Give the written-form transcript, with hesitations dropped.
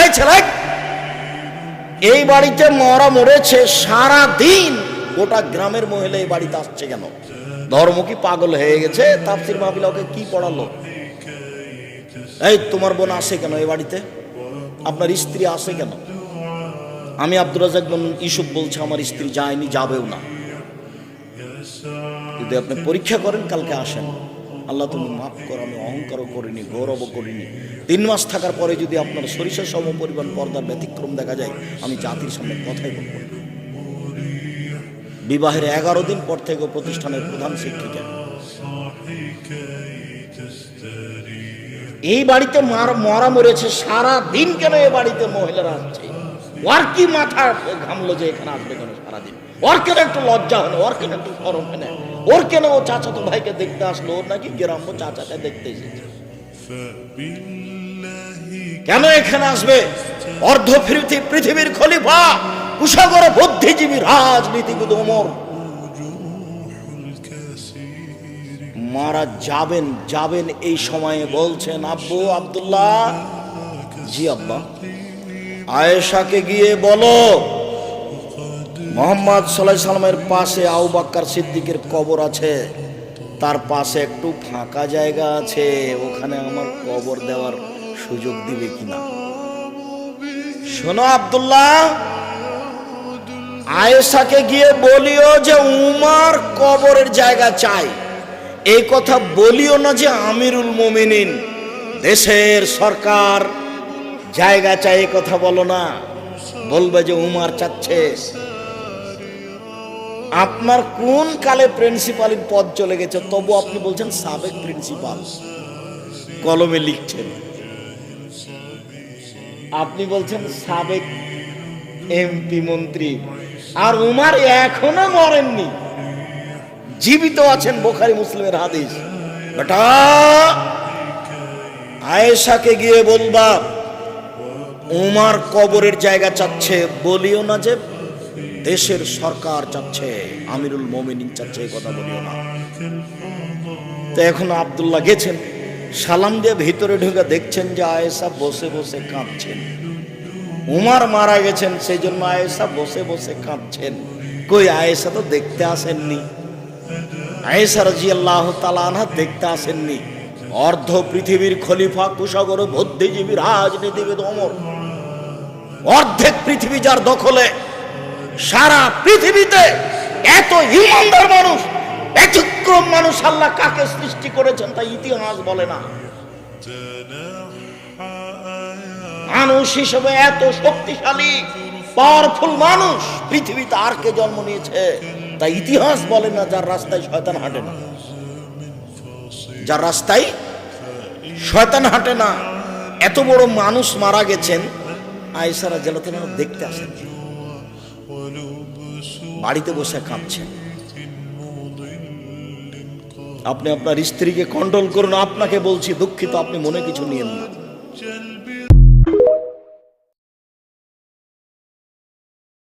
এই ছেলে, এই বাড়িতে মরা মরেছে, সারা দিন গোটা গ্রামের মহিলা এই বাড়িতে আসছে কেন? ধর্ম কি পাগল হয়ে গেছে? তাফসীর মাহফিল ওকে কি পড়ালো? এই তোমার বোন আসে কেন এই বাড়িতে? আপনার স্ত্রী আসে কেন? আমি আব্দুর রাজ্জাক বিন ইউসুফ বলছি আমার স্ত্রী যায়নি, যাবেও না। যদি আপনি পরীক্ষা করেন কালকে আসেন। আল্লাহ তুমি মাফ করো, আমি অহংকারও করিনি, গৌরবও করিনি। 3 মাস থাকার পরে যদি আপনার সরিষা সম পরিমাণ পর্দার ব্যতিক্রম দেখা যায়, আমি জাতির সামনে কথাই বলব না। বিবাহের 11 দিন পর থেকে প্রতিষ্ঠানের প্রধান শিক্ষিকা। এই বাড়িতে মরা মরেছে, সারা দিন কেন এই বাড়িতে মহিলারা আসছে? ওর কি মাথা ঘামলো যে এখানে আসবে কেন সারাদিন? ওর কেন একটু লজ্জা হলো? ওর কেন একটু শরম হলো? ওর কেন ও চাচাতো ভাইকে দেখতে আসলো? ওর নাকি গ্রাম্য চাচাকে দেখতে এসেছে। কেন এখানে আসবে? অর্ধ পৃথিবীর খলিফা, কুশাগর বুদ্ধিজীবী, রাজনীতিবিদ ওমর মারা যাবেন এই সময়ে বলছেন, আব্বু আব্দুল্লাহ। জি আব্বা। আয়েশাকে গিয়ে বলো মুহাম্মদ সাল্লাল্লাহু আলাইহি সাল্লামের পাশে আবু বকর সিদ্দিকের কবর আছে, তার পাশে একটু ফাঁকা জায়গা আছে, ওখানে আমার কবর দেওয়ার সুযোগ দিবে কিনা। শোনো আব্দুল্লাহ, আয়েশাকে গিয়ে বলিও যে উমর কবরের জায়গা চাই। এই কথা বলিও না যে আমিরুল মুমিনিন, দেশের সরকার জায়গা চাই, এই কথা বলো না। বলবে যে উমর চাচ্ছে। আপনার কোন কালে প্রিন্সিপালের পদ চলে গেছে, তবু আপনি বলছেন সাবেক প্রিন্সিপাল, কলমে লিখছেন। আপনি বলছেন সাবেক এমপি মন্ত্রী, আর উমর এখনো মরেননি, জীবিত আছেন। বুখারী মুসলিমের হাদিস। বেটা, আয়েশাকে গিয়ে বলবা উমর কবরের জায়গা চাচ্ছে, বলিও না যে দেশের সরকার চাচ্ছে, আমিরুল মুমিনিন চাচ্ছে, এই কথা বলিও না। তো এখন আব্দুল্লাহ গেছেন, সালাম দিয়ে ভিতরে ঢুকে দেখছেন যে আয়েশা বসে বসে কাঁদছেন। উমর মারা গেছেন, সেই জন্য আয়েশা বসে বসে কাঁদছেন। কই আয়েশা তো দেখতে আসেননি, আয়েশা রাদিয়াল্লাহু তাআলা আনহা দেখতে আসেননি। অর্ধ পৃথিবীর খলিফা, কুশাগর বুদ্ধিজীবী, রাজনীতিবিদ ওমর, অর্ধেক পৃথিবী যার দখলে, সারা পৃথিবীতে এত ইমানদার মানুষ, ব্যতিক্রম মানুষ আল্লাহ কাকে সৃষ্টি করেছেন তা ইতিহাস বলে না। মানুষ হিসেবে এত শক্তিশালী পাওয়ারফুল মানুষ পৃথিবীতে আর কে জন্ম নিয়েছে তা ইতিহাস বলে না। যার রাস্তায় শয়তান হাঁটে না, যার রাস্তায় শয়তান হাঁটে না, এত বড় মানুষ মারা গেছেন। আয়েশা রাদিয়াল্লাহু তাআলা দেখতে আসেন, বাড়িতে বসে কাঁদছেন। আপনি আপনার স্ত্রীকে কন্ট্রোল করুন। আপনাকে বলছি, দুঃখিত, আপনি মনে কিছু নিয়েন না।